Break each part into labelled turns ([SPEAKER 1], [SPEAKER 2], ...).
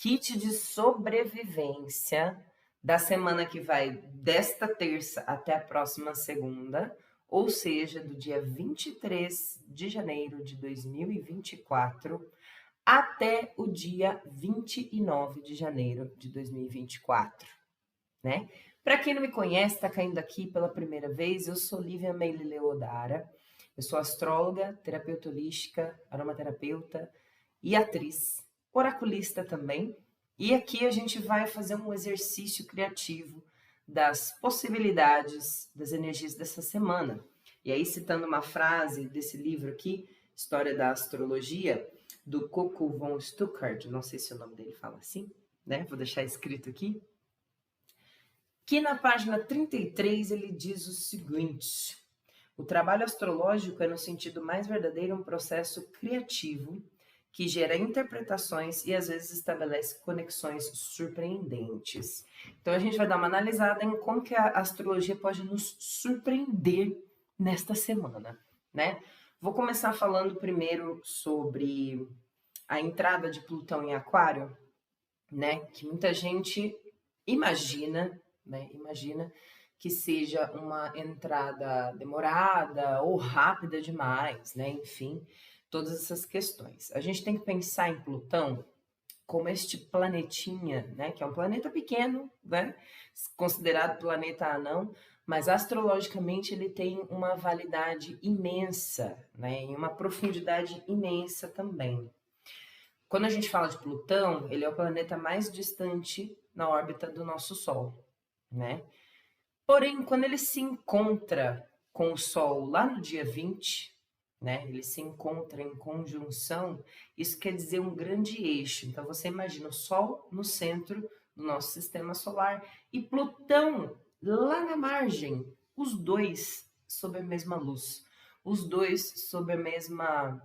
[SPEAKER 1] kit de sobrevivência da semana que vai desta terça até a próxima segunda, ou seja, do dia 23 de janeiro de 2024 até o dia 29 de janeiro de 2024, né? Para quem não me conhece, está caindo aqui pela primeira vez, eu sou Lívia Meili Leodara, eu sou astróloga, terapeuta holística, aromaterapeuta e atriz, oraculista também. E aqui a gente vai fazer um exercício criativo das possibilidades das energias dessa semana. E aí, citando uma frase desse livro aqui, História da Astrologia, do Coco von Stuckart, não sei se o nome dele fala assim, né? Vou deixar escrito aqui. Que na página 33 ele diz o seguinte: o trabalho astrológico é, no sentido mais verdadeiro, um processo criativo que gera interpretações e às vezes estabelece conexões surpreendentes. Então a gente vai dar uma analisada em como que a astrologia pode nos surpreender nesta semana, né? Vou começar falando primeiro sobre a entrada de Plutão em Aquário, né? Que muita gente imagina, né? Imagina que seja uma entrada demorada ou rápida demais, né? Enfim, todas essas questões. A gente tem que pensar em Plutão como este planetinha, né? Que é um planeta pequeno, né? Considerado planeta anão, mas astrologicamente ele tem uma validade imensa, né? E uma profundidade imensa também. Quando a gente fala de Plutão, ele é o planeta mais distante na órbita do nosso Sol, né? Porém, quando ele se encontra com o Sol lá no dia 20, né? Ele se encontra em conjunção, isso quer dizer um grande eixo. Então você imagina o Sol no centro do nosso sistema solar e Plutão lá na margem, os dois sob a mesma luz, os dois sob a mesma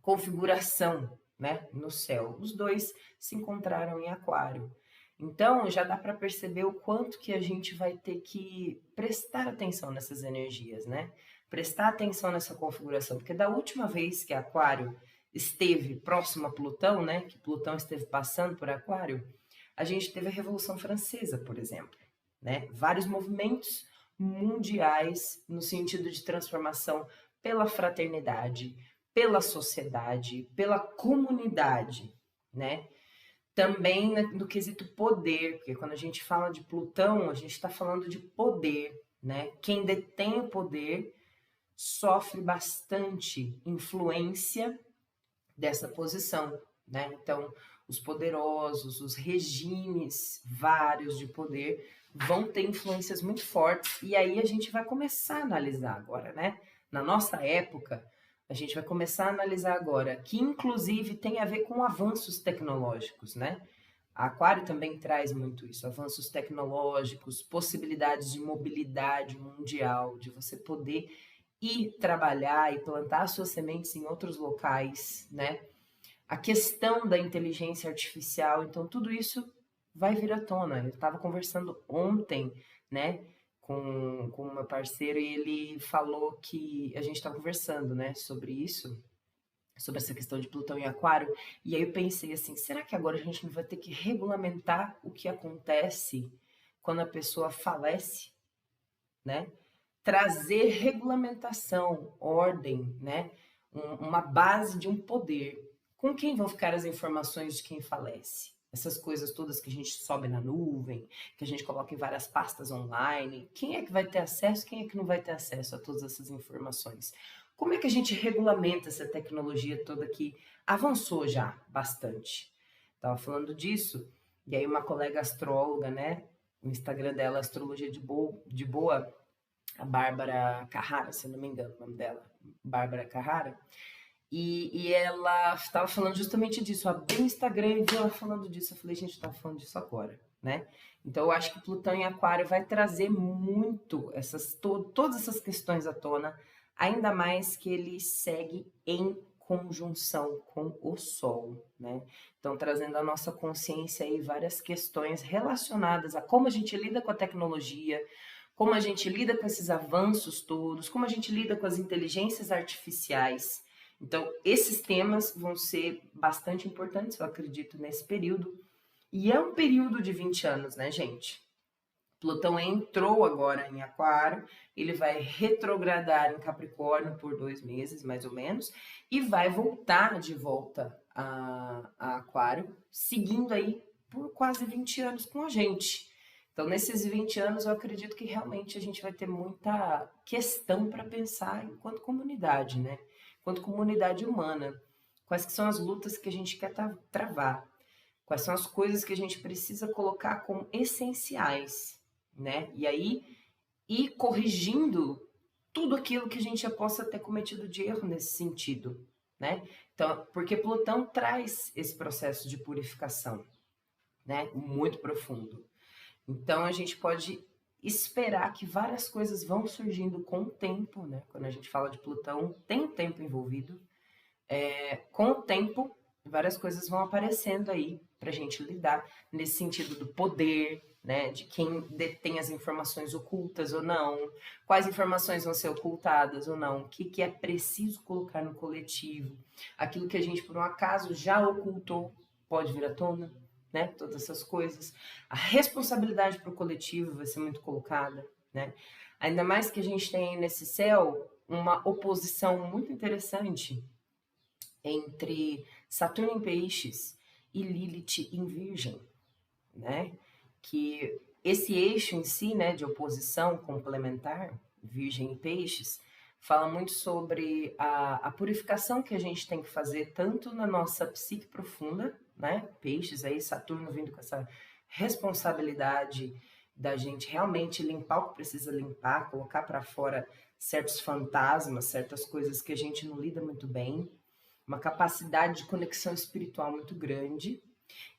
[SPEAKER 1] configuração, né, no céu. Os dois se encontraram em Aquário. Então, já dá para perceber o quanto que a gente vai ter que prestar atenção nessas energias, né? Prestar atenção nessa configuração, porque da última vez que Aquário esteve próximo a Plutão, né, que Plutão esteve passando por Aquário, a gente teve a Revolução Francesa, por exemplo, né? Vários movimentos mundiais no sentido de transformação pela fraternidade, pela sociedade, pela comunidade, né? Também no quesito poder, porque quando a gente fala de Plutão, a gente está falando de poder, né? Quem detém o poder sofre bastante influência dessa posição, né? Então, os poderosos, os regimes vários de poder vão ter influências muito fortes, e aí a gente vai começar a analisar agora, né? Na nossa época, a gente vai começar a analisar agora, que inclusive tem a ver com avanços tecnológicos, né? A Aquário também traz muito isso, avanços tecnológicos, possibilidades de mobilidade mundial, de você poder ir trabalhar e plantar suas sementes em outros locais, né? A questão da inteligência artificial, então tudo isso vai vir à tona. Eu estava conversando ontem, né, com o meu parceiro e ele falou que a gente estava conversando, né, sobre isso, sobre essa questão de Plutão em Aquário, e aí eu pensei assim, será que agora a gente não vai ter que regulamentar o que acontece quando a pessoa falece, né? Trazer regulamentação, ordem, né? Uma base de um poder. Com quem vão ficar as informações de quem falece? Essas coisas todas que a gente sobe na nuvem, que a gente coloca em várias pastas online. Quem é que vai ter acesso, quem é que não vai ter acesso a todas essas informações? Como é que a gente regulamenta essa tecnologia toda que avançou já bastante? Estava falando disso, e aí uma colega astróloga, né? O Instagram dela, Astrologia de Boa, a Bárbara Carrara, se não me engano o nome dela, Bárbara Carrara, e ela estava falando justamente disso, abri o Instagram e vi ela falando disso, eu falei, gente, tá falando disso agora, né? Então eu acho que Plutão em Aquário vai trazer muito todas essas questões à tona, ainda mais que ele segue em conjunção com o Sol, né? Então trazendo a nossa consciência aí várias questões relacionadas a como a gente lida com a tecnologia, como a gente lida com esses avanços todos, como a gente lida com as inteligências artificiais. Então, esses temas vão ser bastante importantes, eu acredito, nesse período. E é um período de 20 anos, né, gente? Plutão entrou agora em Aquário, ele vai retrogradar em Capricórnio por 2 meses, mais ou menos, e vai voltar de volta a Aquário, seguindo aí por quase 20 anos com a gente. Então, nesses 20 anos, eu acredito que realmente a gente vai ter muita questão para pensar enquanto comunidade, né? Enquanto comunidade humana. Quais que são as lutas que a gente quer travar? Quais são as coisas que a gente precisa colocar como essenciais, né? E aí ir corrigindo tudo aquilo que a gente já possa ter cometido de erro nesse sentido, né? Então, porque Plutão traz esse processo de purificação, né? Muito profundo. Então a gente pode esperar que várias coisas vão surgindo com o tempo, né? Quando a gente fala de Plutão, tem o tempo envolvido. Com o tempo, várias coisas vão aparecendo aí para a gente lidar, nesse sentido do poder, né? De quem detém as informações ocultas ou não, quais informações vão ser ocultadas ou não, o que é preciso colocar no coletivo, aquilo que a gente por um acaso já ocultou pode vir à tona, né? Todas essas coisas. A responsabilidade para o coletivo vai ser muito colocada, né? Ainda mais que a gente tem nesse céu uma oposição muito interessante entre Saturno em Peixes e Lilith em Virgem, né? Que esse eixo em si, né, de oposição complementar, Virgem e Peixes, fala muito sobre a purificação que a gente tem que fazer tanto na nossa psique profunda, né? Peixes aí, Saturno vindo com essa responsabilidade da gente realmente limpar o que precisa limpar, colocar para fora certos fantasmas, certas coisas que a gente não lida muito bem, uma capacidade de conexão espiritual muito grande.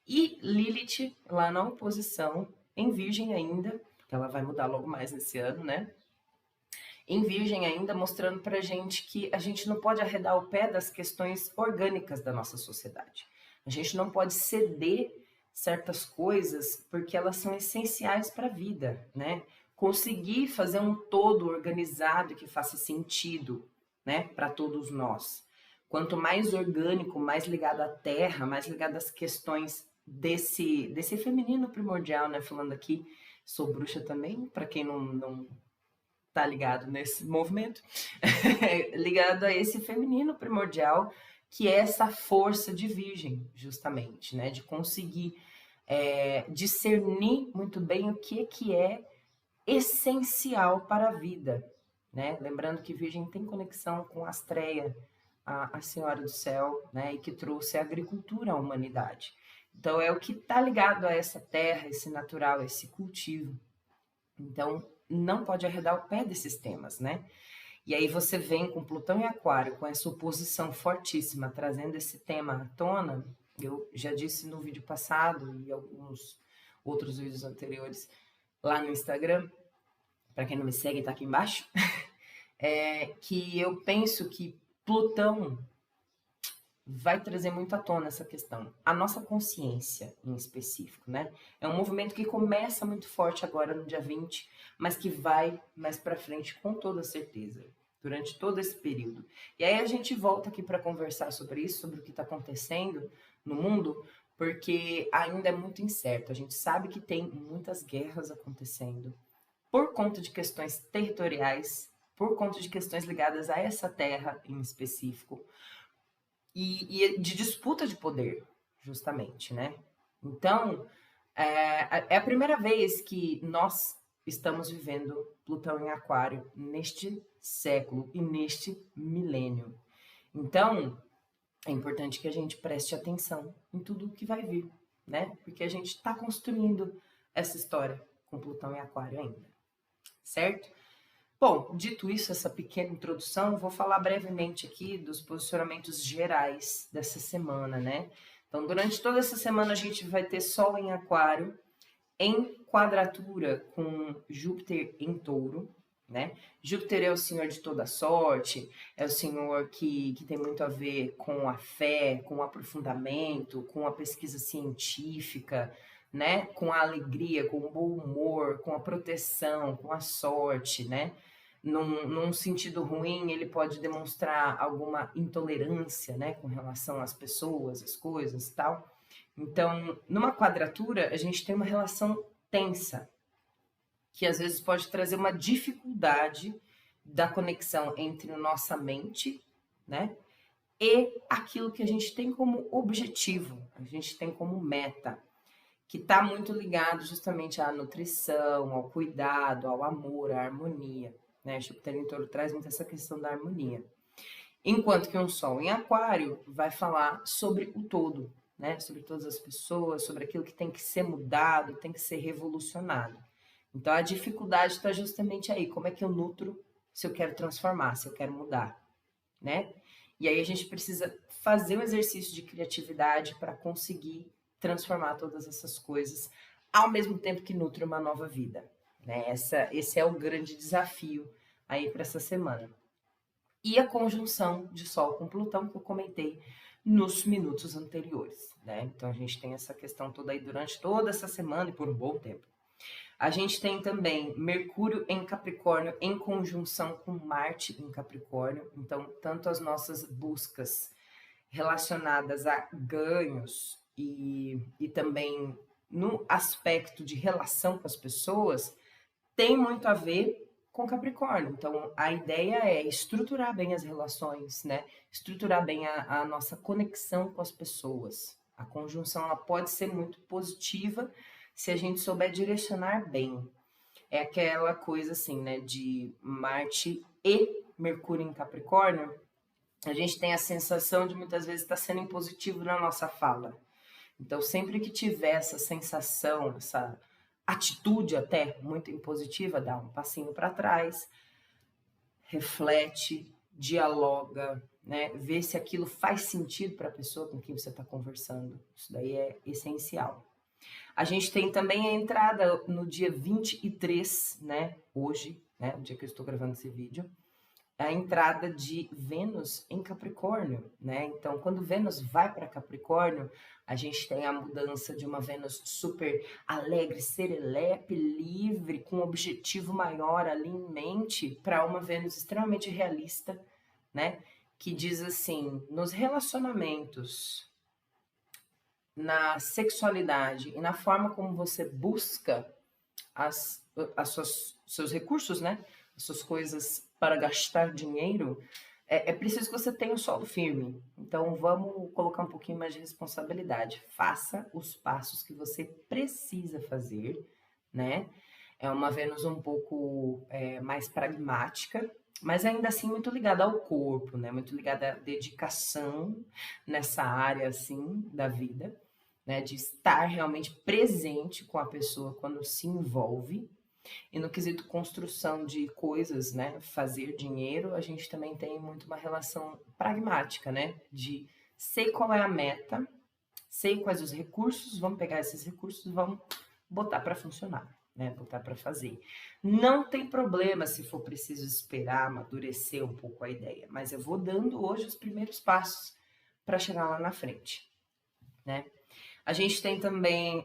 [SPEAKER 1] E Lilith lá na oposição, em Virgem ainda, que ela vai mudar logo mais nesse ano, né? Em Virgem ainda, mostrando pra gente que a gente não pode arredar o pé das questões orgânicas da nossa sociedade. A gente não pode ceder certas coisas porque elas são essenciais para a vida, né? Conseguir fazer um todo organizado que faça sentido, né, para todos nós. Quanto mais orgânico, mais ligado à terra, mais ligado às questões desse feminino primordial, né? Falando aqui, sou bruxa também, para quem não tá ligado nesse movimento, ligado a esse feminino primordial, que é essa força de virgem, justamente, né? De conseguir discernir muito bem o que é essencial para a vida, né? Lembrando que virgem tem conexão com Astreia, a Senhora do Céu, né? E que trouxe a agricultura à humanidade. Então é o que está ligado a essa terra, esse natural, esse cultivo. Então não pode arredar o pé desses temas, né? E aí você vem com Plutão e Aquário, com essa oposição fortíssima, trazendo esse tema à tona. Eu já disse no vídeo passado e alguns outros vídeos anteriores lá no Instagram, para quem não me segue, tá aqui embaixo, que eu penso que Plutão vai trazer muito à tona essa questão. A nossa consciência, em específico, né? É um movimento que começa muito forte agora no dia 20, mas que vai mais para frente com toda certeza, durante todo esse período. E aí a gente volta aqui para conversar sobre isso, sobre o que está acontecendo no mundo, porque ainda é muito incerto. A gente sabe que tem muitas guerras acontecendo por conta de questões territoriais, por conta de questões ligadas a essa terra em específico, e de disputa de poder, justamente, né? Então, é a primeira vez que nós estamos vivendo Plutão em Aquário neste século e neste milênio. Então, é importante que a gente preste atenção em tudo o que vai vir, né? Porque a gente está construindo essa história com Plutão em Aquário ainda, certo? Bom, dito isso, essa pequena introdução, vou falar brevemente aqui dos posicionamentos gerais dessa semana, né? Então, durante toda essa semana a gente vai ter Sol em Aquário, em quadratura com Júpiter em Touro, né? Júpiter é o senhor de toda sorte, é o senhor que tem muito a ver com a fé, com o aprofundamento, com a pesquisa científica, né? Com a alegria, com o bom humor, com a proteção, com a sorte, né? Num sentido ruim, ele pode demonstrar alguma intolerância, né? Com relação às pessoas, às coisas e tal. Então, numa quadratura, a gente tem uma relação tensa, que às vezes pode trazer uma dificuldade da conexão entre a nossa mente, né? E aquilo que a gente tem como objetivo, a gente tem como meta, que está muito ligado justamente à nutrição, ao cuidado, ao amor, à harmonia, né? Júpiter em Touro traz muito essa questão da harmonia. Enquanto que um Sol em Aquário vai falar sobre o todo, né? Sobre todas as pessoas, sobre aquilo que tem que ser mudado, tem que ser revolucionado. Então a dificuldade está justamente aí, como é que eu nutro se eu quero transformar, se eu quero mudar, né? E aí a gente precisa fazer um exercício de criatividade para conseguir transformar todas essas coisas ao mesmo tempo que nutre uma nova vida, né? Esse é o grande desafio aí para essa semana. E a conjunção de Sol com Plutão que eu comentei nos minutos anteriores, né? Então a gente tem essa questão toda aí durante toda essa semana e por um bom tempo. A gente tem também Mercúrio em Capricórnio em conjunção com Marte em Capricórnio. Então, tanto as nossas buscas relacionadas a ganhos e também no aspecto de relação com as pessoas, tem muito a ver com Capricórnio. Então, a ideia é estruturar bem as relações, né? Estruturar bem a nossa conexão com as pessoas. A conjunção ela pode ser muito positiva se a gente souber direcionar bem. É aquela coisa assim, né, de Marte e Mercúrio em Capricórnio, a gente tem a sensação de muitas vezes estar sendo impositivo na nossa fala. Então, sempre que tiver essa sensação, essa atitude até muito impositiva, dá um passinho para trás, reflete, dialoga, né? Vê se aquilo faz sentido para a pessoa com quem você está conversando. Isso daí é essencial. A gente tem também a entrada no dia 23, né? Hoje, né? O dia que eu estou gravando esse vídeo, a entrada de Vênus em Capricórnio, né? Então, quando Vênus vai para Capricórnio, a gente tem a mudança de uma Vênus super alegre, serelepe, livre, com um objetivo maior ali em mente, para uma Vênus extremamente realista, né? Que diz assim: nos relacionamentos, na sexualidade e na forma como você busca seus recursos, né? As suas coisas para gastar dinheiro, é preciso que você tenha o solo firme. Então, vamos colocar um pouquinho mais de responsabilidade. Faça os passos que você precisa fazer, né? É uma Vênus um pouco mais pragmática, mas ainda assim muito ligada ao corpo, né? Muito ligada à dedicação nessa área, assim, da vida, né? De estar realmente presente com a pessoa quando se envolve. E no quesito construção de coisas, né, fazer dinheiro, a gente também tem muito uma relação pragmática, né, de sei qual é a meta, sei quais os recursos, vamos pegar esses recursos e vamos botar para funcionar, né, botar para fazer. Não tem problema se for preciso esperar amadurecer um pouco a ideia, mas eu vou dando hoje os primeiros passos para chegar lá na frente, né. A gente tem também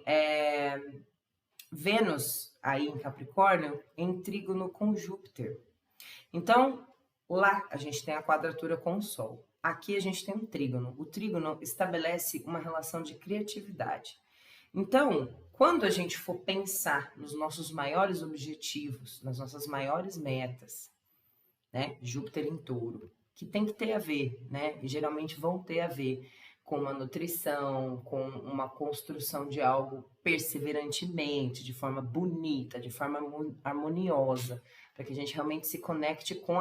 [SPEAKER 1] Vênus, aí em Capricórnio, em trígono com Júpiter. Então, lá a gente tem a quadratura com o Sol. Aqui a gente tem um trígono. O trígono estabelece uma relação de criatividade. Então, quando a gente for pensar nos nossos maiores objetivos, nas nossas maiores metas, né? Júpiter em Touro, que tem que ter a ver, né? E geralmente vão ter a ver com uma nutrição, com uma construção de algo perseverantemente, de forma bonita, de forma harmoniosa, para que a gente realmente se conecte com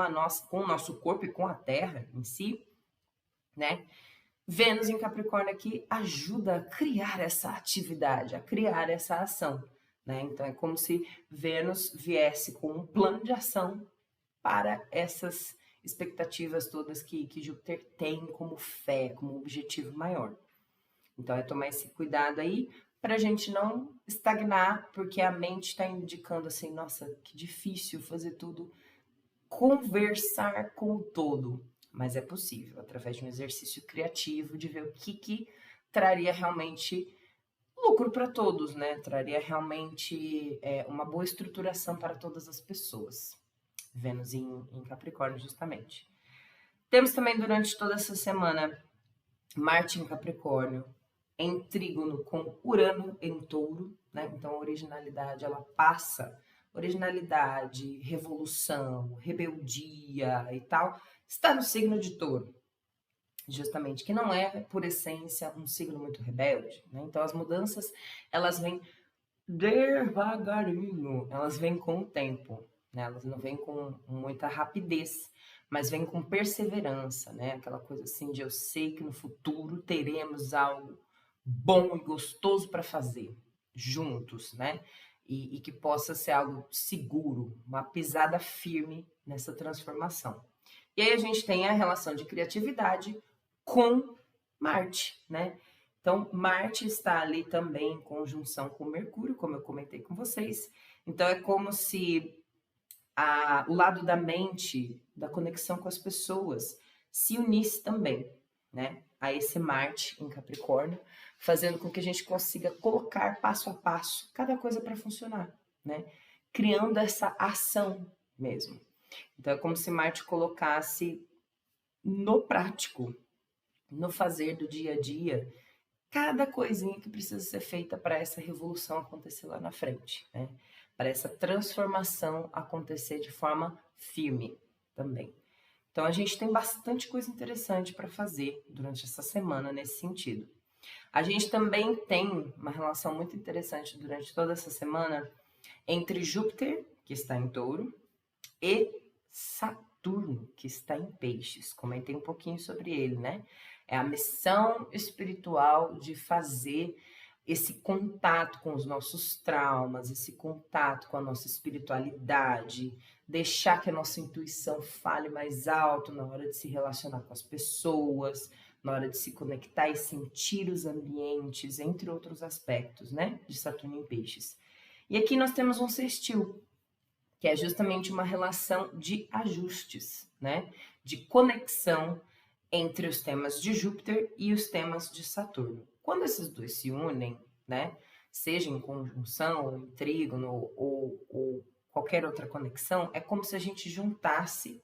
[SPEAKER 1] com o nosso corpo e com a Terra em si, né? Vênus em Capricórnio aqui ajuda a criar essa atividade, a criar essa ação, né? Então é como se Vênus viesse com um plano de ação para essas expectativas todas que Júpiter tem como fé, como objetivo maior. Então, é tomar esse cuidado aí para a gente não estagnar, porque a mente está indicando assim, nossa, que difícil fazer tudo, conversar com o todo. Mas é possível, através de um exercício criativo, de ver o que traria realmente lucro para todos, né? Traria realmente uma boa estruturação para todas as pessoas. Vênus em Capricórnio, justamente. Temos também durante toda essa semana Marte em Capricórnio, em trígono com Urano em Touro, né? Então a originalidade, ela passa, originalidade, revolução, rebeldia e tal, está no signo de Touro, justamente, que não é, por essência, um signo muito rebelde, né? Então as mudanças, elas vêm devagarinho, elas vêm com o tempo, né? Elas não vêm com muita rapidez, mas vêm com perseverança, né? Aquela coisa assim de eu sei que no futuro teremos algo bom e gostoso para fazer juntos, né? E que possa ser algo seguro, uma pisada firme nessa transformação. E aí a gente tem a relação de criatividade com Marte, né? Então, Marte está ali também em conjunção com Mercúrio, como eu comentei com vocês. Então, é como se o lado da mente, da conexão com as pessoas, se unisse também, né? A esse Marte em Capricórnio, fazendo com que a gente consiga colocar passo a passo cada coisa para funcionar, né? Criando essa ação mesmo. Então, é como se Marte colocasse no prático, no fazer do dia a dia, cada coisinha que precisa ser feita para essa revolução acontecer lá na frente, né? Para essa transformação acontecer de forma firme também. Então a gente tem bastante coisa interessante para fazer durante essa semana nesse sentido. A gente também tem uma relação muito interessante durante toda essa semana entre Júpiter, que está em Touro, e Saturno, que está em Peixes. Comentei um pouquinho sobre ele, né? É a missão espiritual de fazer esse contato com os nossos traumas, esse contato com a nossa espiritualidade, deixar que a nossa intuição fale mais alto na hora de se relacionar com as pessoas, na hora de se conectar e sentir os ambientes, entre outros aspectos, né? De Saturno em Peixes. E aqui nós temos um sextil, que é justamente uma relação de ajustes, né? De conexão entre os temas de Júpiter e os temas de Saturno. Quando esses dois se unem, né? Seja em conjunção, em trígono ou qualquer outra conexão, é como se a gente juntasse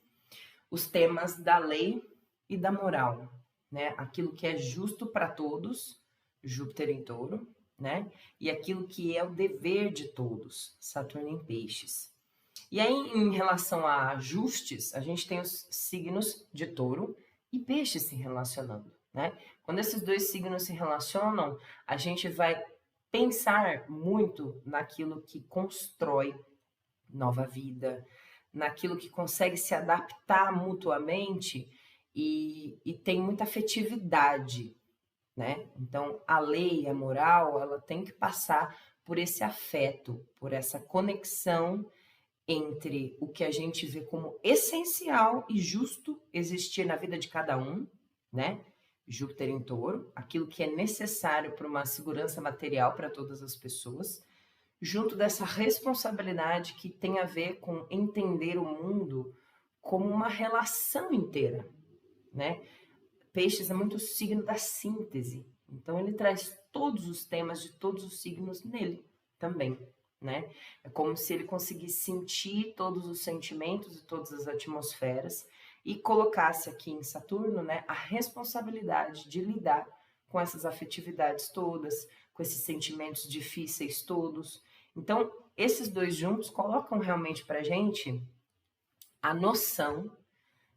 [SPEAKER 1] os temas da lei e da moral, né? Aquilo que é justo para todos, Júpiter em Touro, né? E aquilo que é o dever de todos, Saturno em Peixes. E aí, em relação a ajustes, a gente tem os signos de Touro e Peixes se relacionando, né? Quando esses dois signos se relacionam, a gente vai pensar muito naquilo que constrói nova vida, naquilo que consegue se adaptar mutuamente e tem muita afetividade, né? Então, a lei, a moral, ela tem que passar por esse afeto, por essa conexão entre o que a gente vê como essencial e justo existir na vida de cada um, né? Júpiter em Touro, aquilo que é necessário para uma segurança material para todas as pessoas, junto dessa responsabilidade que tem a ver com entender o mundo como uma relação inteira, né? Peixes é muito o signo da síntese, então ele traz todos os temas de todos os signos nele também, né? É como se ele conseguisse sentir todos os sentimentos e todas as atmosferas e colocasse aqui em Saturno, né, a responsabilidade de lidar com essas afetividades todas, com esses sentimentos difíceis todos. Então, esses dois juntos colocam realmente para a gente a noção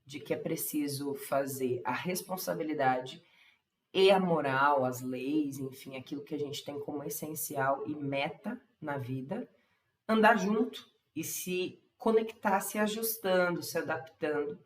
[SPEAKER 1] de que é preciso fazer a responsabilidade e a moral, as leis, enfim, aquilo que a gente tem como essencial e meta na vida, andar junto e se conectar, se ajustando, se adaptando,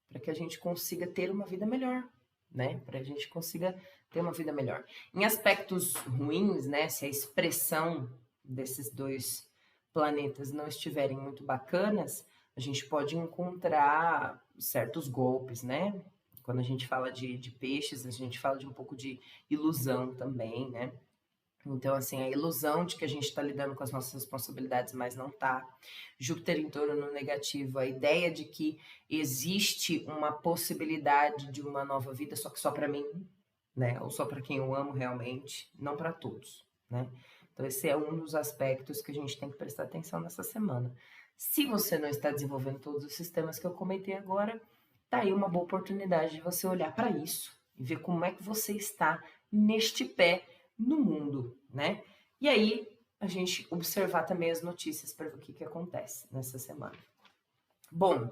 [SPEAKER 1] para que a gente consiga ter uma vida melhor, né? Para a gente consiga ter uma vida melhor. Em aspectos ruins, né? Se a expressão desses dois planetas não estiverem muito bacanas, a gente pode encontrar certos golpes, né? Quando a gente fala de peixes, a gente fala de um pouco de ilusão também, né? Então, assim, a ilusão de que a gente está lidando com as nossas responsabilidades, mas não está. Júpiter em Touro no negativo, a ideia de que existe uma possibilidade de uma nova vida, só que só para mim, né? Ou só para quem eu amo realmente, não para todos, né? Então, esse é um dos aspectos que a gente tem que prestar atenção nessa semana. Se você não está desenvolvendo todos os sistemas que eu comentei agora, tá aí uma boa oportunidade de você olhar para isso e ver como é que você está neste pé no mundo, né? E aí a gente observar também as notícias para ver o que acontece nessa semana. Bom,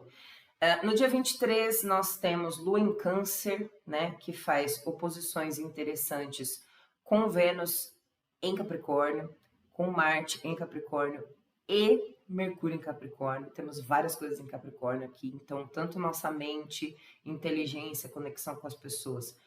[SPEAKER 1] no dia 23 nós temos Lua em Câncer, né, que faz oposições interessantes com Vênus em Capricórnio, com Marte em Capricórnio e Mercúrio em Capricórnio. Temos várias coisas em Capricórnio aqui, então tanto nossa mente, inteligência, conexão com as pessoas,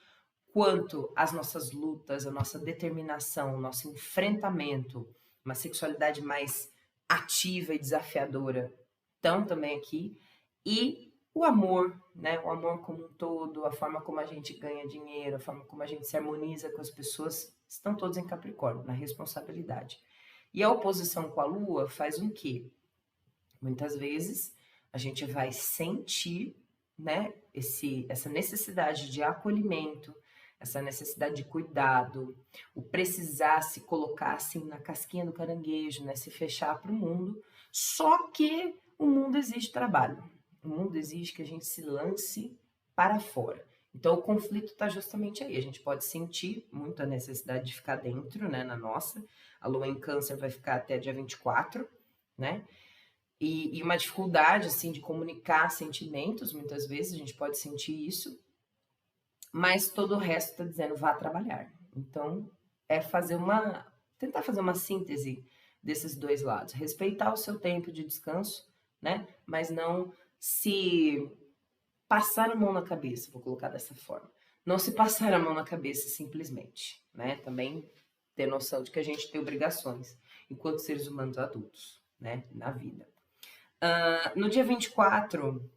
[SPEAKER 1] quanto as nossas lutas, a nossa determinação, o nosso enfrentamento, uma sexualidade mais ativa e desafiadora, estão também aqui. E o amor, né? O amor como um todo, a forma como a gente ganha dinheiro, a forma como a gente se harmoniza com as pessoas, estão todos em Capricórnio, na responsabilidade. E a oposição com a Lua faz o quê? Muitas vezes a gente vai sentir, né, essa necessidade de acolhimento, essa necessidade de cuidado, o precisar se colocar assim na casquinha do caranguejo, né, se fechar para o mundo. Só que o mundo exige trabalho. O mundo exige que a gente se lance para fora. Então o conflito está justamente aí. A gente pode sentir muito a necessidade de ficar dentro, né, na nossa. A Lua em Câncer vai ficar até dia 24, né? E uma dificuldade assim de comunicar sentimentos, muitas vezes a gente pode sentir isso, mas todo o resto está dizendo vá trabalhar. Então é tentar fazer uma síntese desses dois lados, respeitar o seu tempo de descanso, né? Mas não se passar a mão na cabeça, vou colocar dessa forma. Não se passar a mão na cabeça simplesmente, né? Também ter noção de que a gente tem obrigações enquanto seres humanos adultos, né, na vida. No dia 24,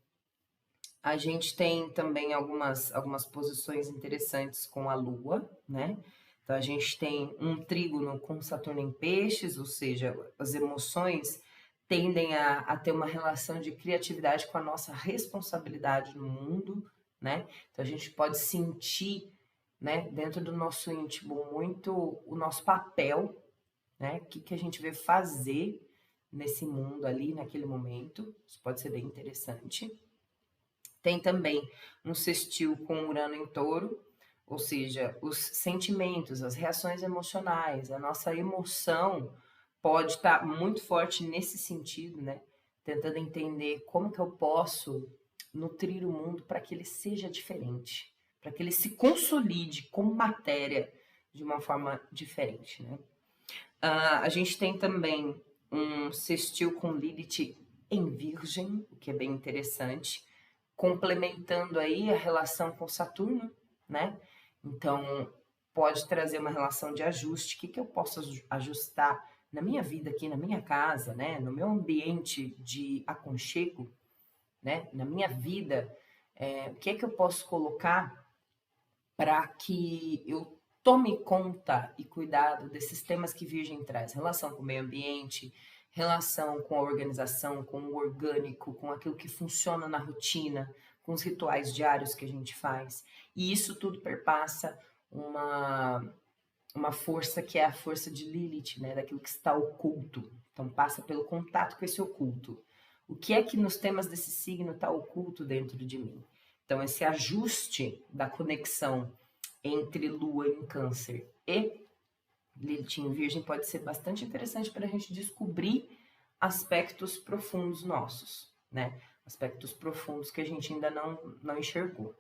[SPEAKER 1] a gente tem também algumas posições interessantes com a Lua, né? Então, a gente tem um trígono com Saturno em Peixes, ou seja, as emoções tendem a ter uma relação de criatividade com a nossa responsabilidade no mundo, né? Então, a gente pode sentir, né, dentro do nosso íntimo muito o nosso papel, né? O que a gente veio fazer nesse mundo ali, naquele momento. Isso pode ser bem interessante. Tem também um sextil com Urano em Touro, ou seja, os sentimentos, as reações emocionais, a nossa emoção pode estar muito forte nesse sentido, né? Tentando entender como que eu posso nutrir o mundo para que ele seja diferente, para que ele se consolide como matéria de uma forma diferente, né? A gente tem também um sextil com Lilith em Virgem, o que é bem interessante, complementando aí a relação com Saturno, né? Então, pode trazer uma relação de ajuste. O que eu posso ajustar na minha vida aqui, na minha casa, né? No meu ambiente de aconchego, né? Na minha vida, o que é que eu posso colocar para que eu tome conta e cuidado desses temas que Virgem traz, relação com o meio ambiente, relação com a organização, com o orgânico, com aquilo que funciona na rotina, com os rituais diários que a gente faz. E isso tudo perpassa uma força que é a força de Lilith, né, daquilo que está oculto. Então passa pelo contato com esse oculto. O que é que nos temas desse signo está oculto dentro de mim? Então, esse ajuste da conexão entre Lua em Câncer e Lilith em Virgem pode ser bastante interessante para a gente descobrir aspectos profundos nossos, né? Aspectos profundos que a gente ainda não enxergou.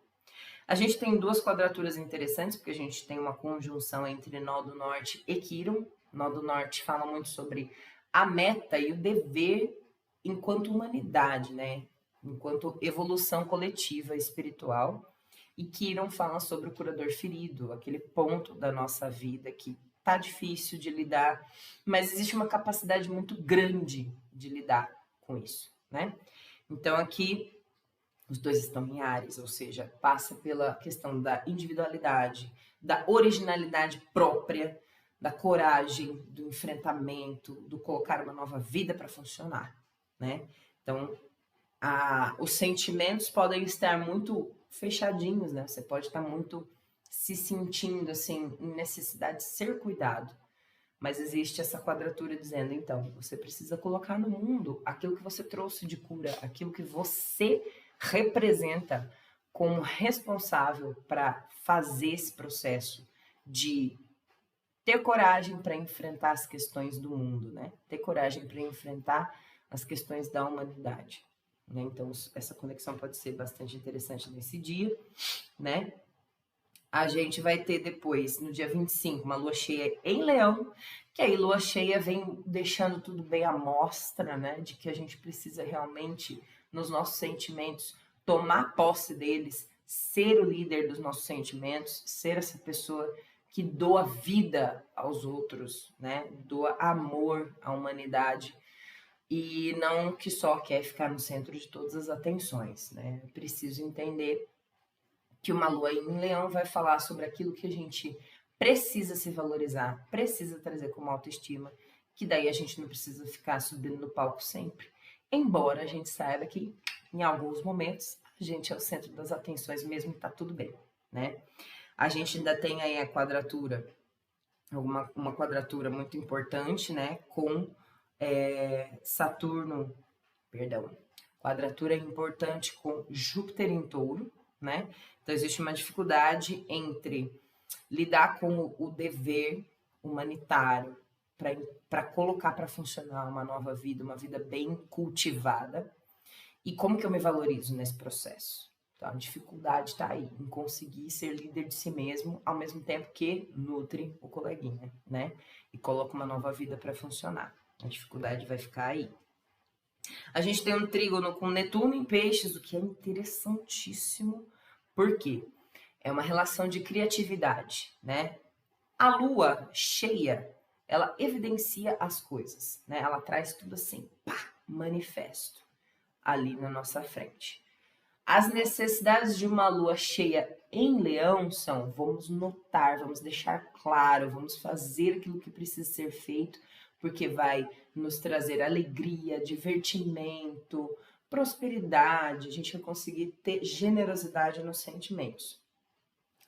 [SPEAKER 1] A gente tem duas quadraturas interessantes, porque a gente tem uma conjunção entre Nó do Norte e Quirón. Nó do Norte fala muito sobre a meta e o dever enquanto humanidade, né? Enquanto evolução coletiva espiritual. E Quirón fala sobre o curador ferido, aquele ponto da nossa vida que tá difícil de lidar, mas existe uma capacidade muito grande de lidar com isso, né? Então aqui os dois estão em Áries, ou seja, passa pela questão da individualidade, da originalidade própria, da coragem, do enfrentamento, do colocar uma nova vida para funcionar, né? Então os sentimentos podem estar muito fechadinhos, né? Você pode estar muito se sentindo assim em necessidade de ser cuidado, mas existe essa quadratura dizendo, então, você precisa colocar no mundo aquilo que você trouxe de cura, aquilo que você representa como responsável para fazer esse processo de ter coragem para enfrentar as questões do mundo, né? Ter coragem para enfrentar as questões da humanidade, né? Então, essa conexão pode ser bastante interessante nesse dia, né? A gente vai ter depois, no dia 25, uma lua cheia em Leão, que aí lua cheia vem deixando tudo bem à mostra, né? De que a gente precisa realmente, nos nossos sentimentos, tomar posse deles, ser o líder dos nossos sentimentos, ser essa pessoa que doa vida aos outros, né? Doa amor à humanidade e não que só quer ficar no centro de todas as atenções, né? Eu preciso entender que uma lua em Leão vai falar sobre aquilo que a gente precisa se valorizar, precisa trazer como autoestima, que daí a gente não precisa ficar subindo no palco sempre. Embora a gente saiba que em alguns momentos a gente é o centro das atenções mesmo, tá tudo bem, né? A gente ainda tem aí a quadratura, uma quadratura muito importante, né? Com Saturno, perdão, quadratura importante com Júpiter em Touro, né? Então existe uma dificuldade entre lidar com o dever humanitário para colocar para funcionar uma nova vida, uma vida bem cultivada, e como que eu me valorizo nesse processo. Então, a dificuldade está aí, em conseguir ser líder de si mesmo, ao mesmo tempo que nutre o coleguinha, né? E coloca uma nova vida para funcionar. A dificuldade vai ficar aí. A gente tem um trígono com Netuno em Peixes, o que é interessantíssimo, porque é uma relação de criatividade, né? A lua cheia, ela evidencia as coisas, né? Ela traz tudo assim, pá, manifesto ali na nossa frente. As necessidades de uma lua cheia em Leão são: vamos notar, vamos deixar claro, vamos fazer aquilo que precisa ser feito, porque vai nos trazer alegria, divertimento, prosperidade, a gente vai conseguir ter generosidade nos sentimentos.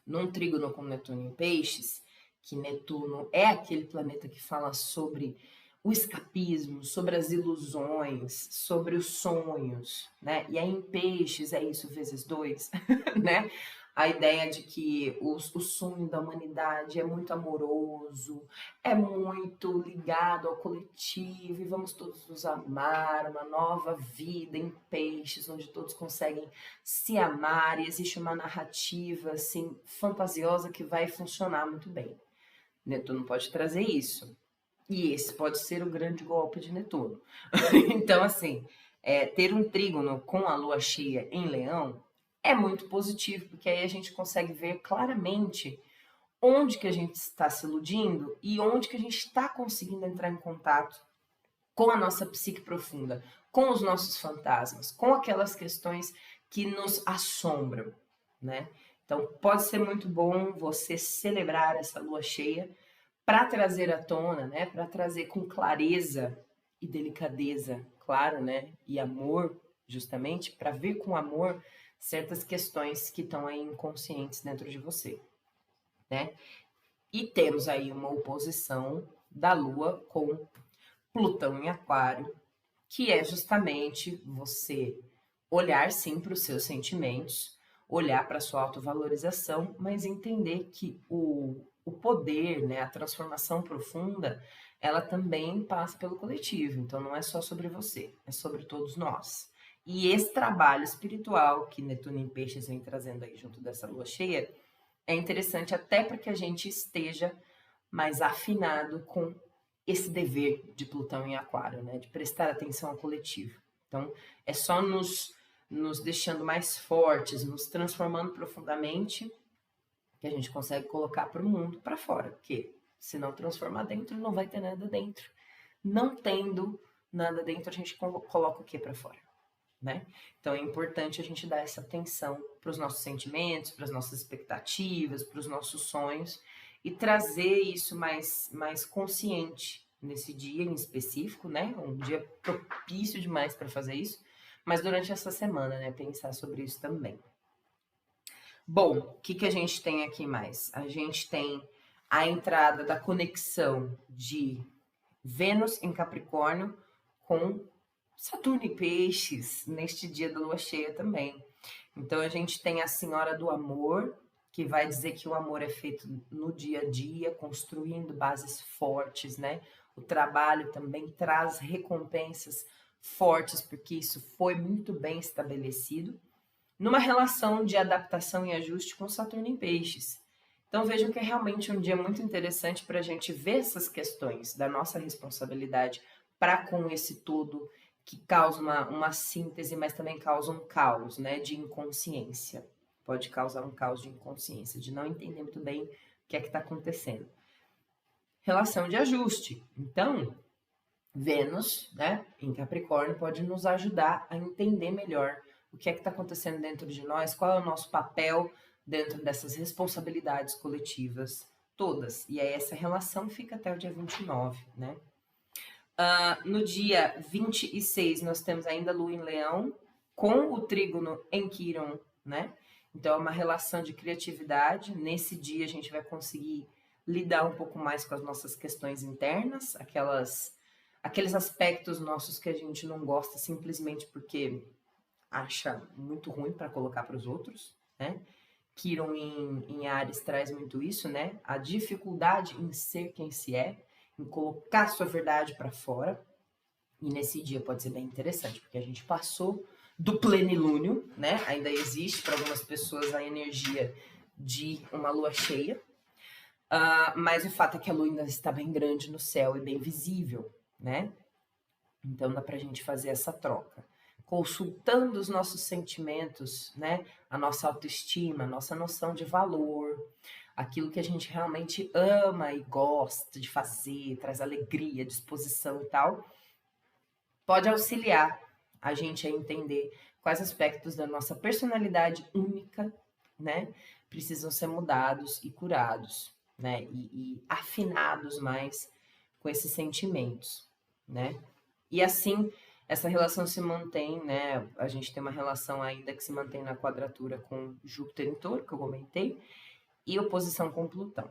[SPEAKER 1] Num trígono com Netuno em Peixes, que Netuno é aquele planeta que fala sobre o escapismo, sobre as ilusões, sobre os sonhos, né? E aí em Peixes é isso vezes dois, né? A ideia de que o sonho da humanidade é muito amoroso, é muito ligado ao coletivo e vamos todos nos amar, uma nova vida em Peixes, onde todos conseguem se amar e existe uma narrativa assim fantasiosa que vai funcionar muito bem. Netuno pode trazer isso. E esse pode ser o grande golpe de Netuno. Então, assim, ter um trígono com a lua cheia em Leão é muito positivo, porque aí a gente consegue ver claramente onde que a gente está se iludindo e onde que a gente está conseguindo entrar em contato com a nossa psique profunda, com os nossos fantasmas, com aquelas questões que nos assombram, né? Então, pode ser muito bom você celebrar essa lua cheia para trazer à tona, né? Para trazer com clareza e delicadeza, claro, né? E amor, justamente, para ver com amor certas questões que estão aí inconscientes dentro de você, né? E temos aí uma oposição da Lua com Plutão em Aquário, que é justamente você olhar sim para os seus sentimentos, olhar para a sua autovalorização, mas entender que o poder, né, a transformação profunda, ela também passa pelo coletivo. Então não é só sobre você, é sobre todos nós. E esse trabalho espiritual que Netuno em Peixes vem trazendo aí junto dessa lua cheia é interessante até para que a gente esteja mais afinado com esse dever de Plutão em Aquário, né, de prestar atenção ao coletivo. Então, é só nos deixando mais fortes, nos transformando profundamente, que a gente consegue colocar para o mundo, para fora. Porque se não transformar dentro, não vai ter nada dentro. Não tendo nada dentro, a gente coloca o que para fora, né? Então é importante a gente dar essa atenção para os nossos sentimentos, para as nossas expectativas, para os nossos sonhos e trazer isso mais consciente nesse dia em específico, né? Um dia propício demais para fazer isso, mas durante essa semana, né? Pensar sobre isso também. Bom, o que a gente tem aqui mais? A gente tem a entrada da conexão de Vênus em Capricórnio com Saturno em Peixes, neste dia da lua cheia também. Então a gente tem a Senhora do Amor, que vai dizer que o amor é feito no dia a dia, construindo bases fortes, né? O trabalho também traz recompensas fortes, porque isso foi muito bem estabelecido, numa relação de adaptação e ajuste com Saturno em Peixes. Então vejam que é realmente um dia muito interessante para a gente ver essas questões da nossa responsabilidade para com esse todo que causa uma síntese, mas também causa um caos, né, de inconsciência. Pode causar um caos de inconsciência, de não entender muito bem o que é que está acontecendo. Relação de ajuste. Então, Vênus, né, em Capricórnio, pode nos ajudar a entender melhor o que é que está acontecendo dentro de nós, qual é o nosso papel dentro dessas responsabilidades coletivas todas. E aí essa relação fica até o dia 29, né? No dia 26, nós temos ainda Lua em Leão, com o trígono em Quirón, né? Então, é uma relação de criatividade. Nesse dia, a gente vai conseguir lidar um pouco mais com as nossas questões internas, aqueles aspectos nossos que a gente não gosta simplesmente porque acha muito ruim para colocar para os outros, né? Quirón em Áries traz muito isso, né? A dificuldade em ser quem se é, em colocar sua verdade para fora. E nesse dia pode ser bem interessante, porque a gente passou do plenilúnio, né? Ainda existe para algumas pessoas a energia de uma lua cheia, mas o fato é que a lua ainda está bem grande no céu e bem visível, né? Então dá para a gente fazer essa troca, consultando os nossos sentimentos, né? A nossa autoestima, a nossa noção de valor, aquilo que a gente realmente ama e gosta de fazer, traz alegria, disposição e tal, pode auxiliar a gente a entender quais aspectos da nossa personalidade única, né, precisam ser mudados e curados, né, e afinados mais com esses sentimentos, né. E assim, essa relação se mantém, né, a gente tem uma relação ainda que se mantém na quadratura com Júpiter em Touro, que eu comentei, e oposição com Plutão.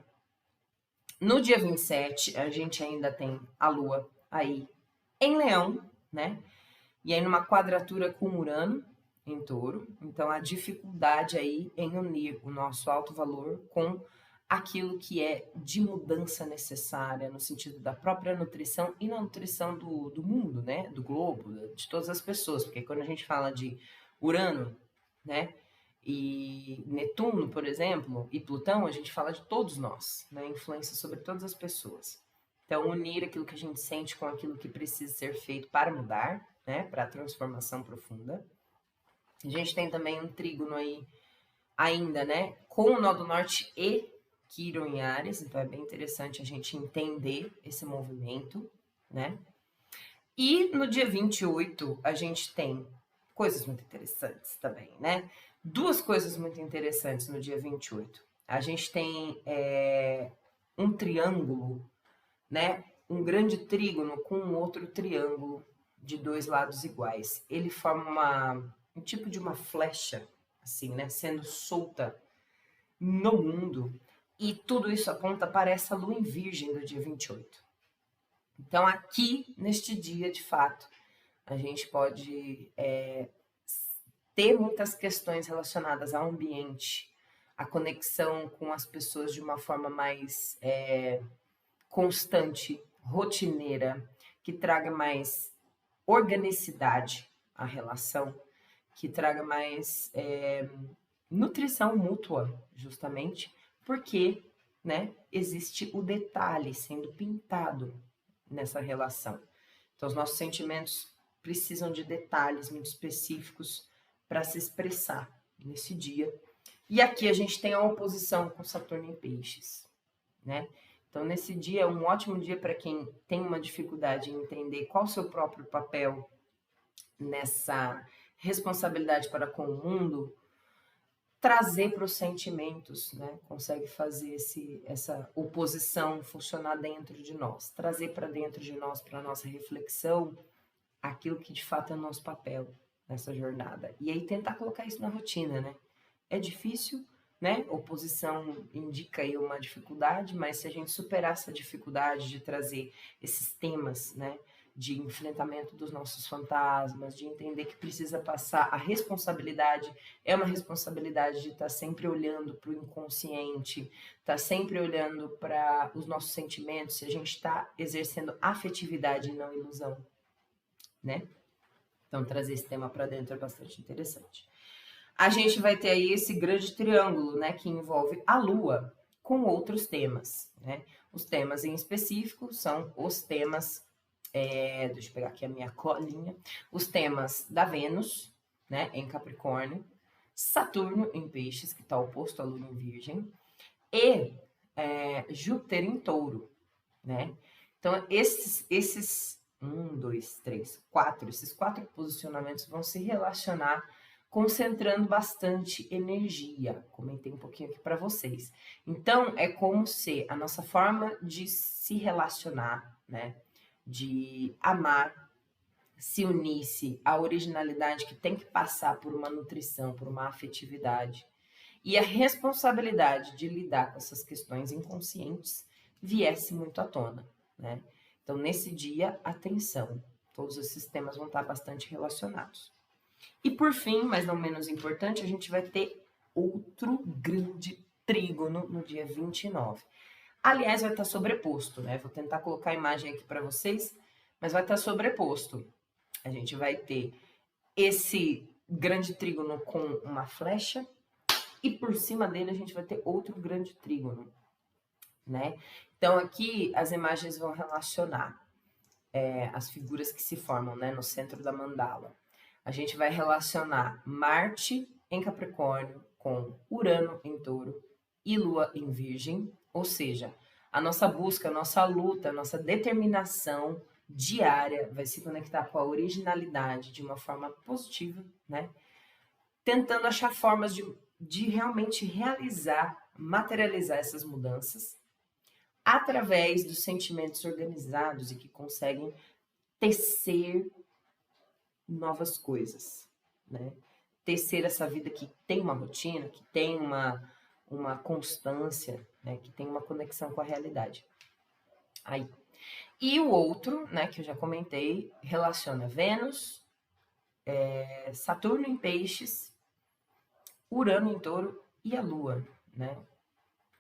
[SPEAKER 1] No dia 27, a gente ainda tem a Lua aí em Leão, né? E aí numa quadratura com Urano em Touro. Então a dificuldade aí em unir o nosso alto valor com aquilo que é de mudança necessária no sentido da própria nutrição e na nutrição do mundo, né? Do globo, de todas as pessoas. Porque quando a gente fala de Urano, né? E Netuno, por exemplo, e Plutão, a gente fala de todos nós, né? Influência sobre todas as pessoas. Então, unir aquilo que a gente sente com aquilo que precisa ser feito para mudar, né? Para a transformação profunda. A gente tem também um trígono aí ainda, né? Com o nó do norte e Quirón em Áries. Então, é bem interessante a gente entender esse movimento, né? E no dia 28, a gente tem coisas muito interessantes também, né? Duas coisas muito interessantes no dia 28. A gente tem um triângulo, né? Um grande trígono com um outro triângulo de dois lados iguais. Ele forma um tipo de uma flecha, assim, né? Sendo solta no mundo. E tudo isso aponta para essa lua em Virgem do dia 28. Então, aqui, neste dia, de fato, a gente pode ter muitas questões relacionadas ao ambiente, a conexão com as pessoas de uma forma mais constante, rotineira, que traga mais organicidade à relação, que traga mais nutrição mútua, justamente, porque, né, existe o detalhe sendo pintado nessa relação. Então, os nossos sentimentos precisam de detalhes muito específicos para se expressar nesse dia. E aqui a gente tem a oposição com Saturno em Peixes, né? Então, nesse dia é um ótimo dia para quem tem uma dificuldade em entender qual o seu próprio papel nessa responsabilidade para com o mundo, trazer para os sentimentos, né? Consegue fazer essa oposição funcionar dentro de nós, trazer para dentro de nós, para a nossa reflexão, aquilo que de fato é o nosso papel nessa jornada. E aí tentar colocar isso na rotina, né? É difícil, né? Oposição indica aí uma dificuldade, mas se a gente superar essa dificuldade de trazer esses temas, né? de enfrentamento dos nossos fantasmas, de entender que precisa passar a responsabilidade, é uma responsabilidade de estar sempre olhando para o inconsciente, estar sempre olhando para os nossos sentimentos, se a gente está exercendo afetividade e não ilusão, né? Então, trazer esse tema para dentro é bastante interessante. A gente vai ter aí esse grande triângulo, né, que envolve a Lua com outros temas, né? Os temas em específico são os temas, deixa eu pegar aqui a minha colinha, os temas da Vênus, né, em Capricórnio, Saturno em Peixes, que está oposto à Lua em Virgem, e Júpiter em Touro, né? Então, esses 1, 2, 3, 4, esses 4 posicionamentos vão se relacionar concentrando bastante energia. Comentei um pouquinho aqui para vocês. Então, é como se a nossa forma de se relacionar, né, de amar, se unisse à originalidade que tem que passar por uma nutrição, por uma afetividade, e a responsabilidade de lidar com essas questões inconscientes viesse muito à tona, né? Então, nesse dia, atenção, todos esses temas vão estar bastante relacionados. E por fim, mas não menos importante, a gente vai ter outro grande trígono no dia 29. Aliás, vai estar sobreposto, né? Vou tentar colocar a imagem aqui para vocês, mas vai estar sobreposto. A gente vai ter esse grande trígono com uma flecha e por cima dele a gente vai ter outro grande trígono, né? Então aqui as imagens vão relacionar as figuras que se formam, né, no centro da mandala. A gente vai relacionar Marte em Capricórnio com Urano em Touro e Lua em Virgem, ou seja, a nossa busca, a nossa luta, a nossa determinação diária vai se conectar com a originalidade de uma forma positiva, né? Tentando achar formas de realmente realizar, materializar essas mudanças através dos sentimentos organizados e que conseguem tecer novas coisas, né? Tecer essa vida que tem uma rotina, que tem uma constância, né? Que tem uma conexão com a realidade. Aí. E o outro, né, que eu já comentei, relaciona Vênus, Saturno em Peixes, Urano em Touro e a Lua, né?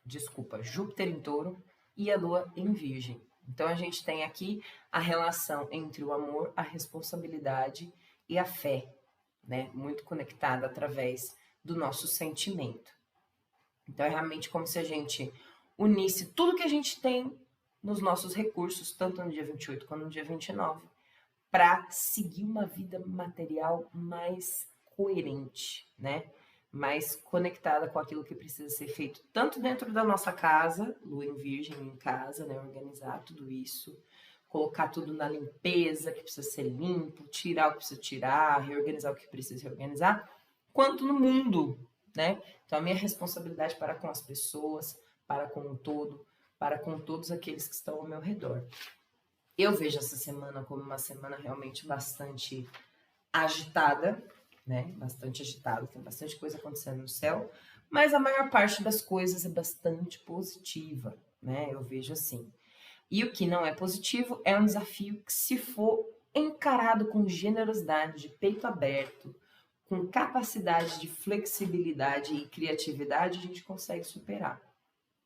[SPEAKER 1] Desculpa, Júpiter em Touro e a Lua em Virgem. Então a gente tem aqui a relação entre o amor, a responsabilidade e a fé, né? Muito conectada através do nosso sentimento. Então é realmente como se a gente unisse tudo que a gente tem nos nossos recursos, tanto no dia 28 quanto no dia 29, para seguir uma vida material mais coerente, né? Mais conectada com aquilo que precisa ser feito, tanto dentro da nossa casa, Lua em Virgem em casa, né? Organizar tudo isso, colocar tudo na limpeza, que precisa ser limpo, tirar o que precisa tirar, reorganizar o que precisa reorganizar, quanto no mundo, né? Então, a minha responsabilidade para com as pessoas, para com o todo, para com todos aqueles que estão ao meu redor. Eu vejo essa semana como uma semana realmente bastante agitada, né? Bastante agitada, tem bastante coisa acontecendo no céu, mas a maior parte das coisas é bastante positiva, né? Eu vejo assim. E o que não é positivo é um desafio que, se for encarado com generosidade, de peito aberto, com capacidade de flexibilidade e criatividade, a gente consegue superar,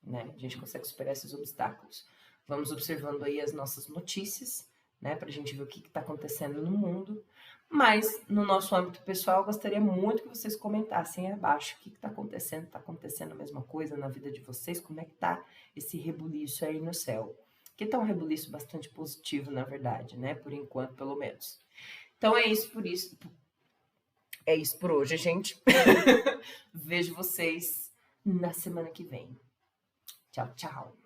[SPEAKER 1] né? A gente consegue superar esses obstáculos. Vamos observando aí as nossas notícias, né? Para a gente ver o que está acontecendo no mundo. Mas, no nosso âmbito pessoal, eu gostaria muito que vocês comentassem aí abaixo o que está acontecendo. Está acontecendo a mesma coisa na vida de vocês? Como é que está esse rebuliço aí no céu? Que tá um rebuliço bastante positivo, na verdade, né? Por enquanto, pelo menos. Então, é isso por isso. É isso por hoje, gente. Vejo vocês na semana que vem. Tchau, tchau.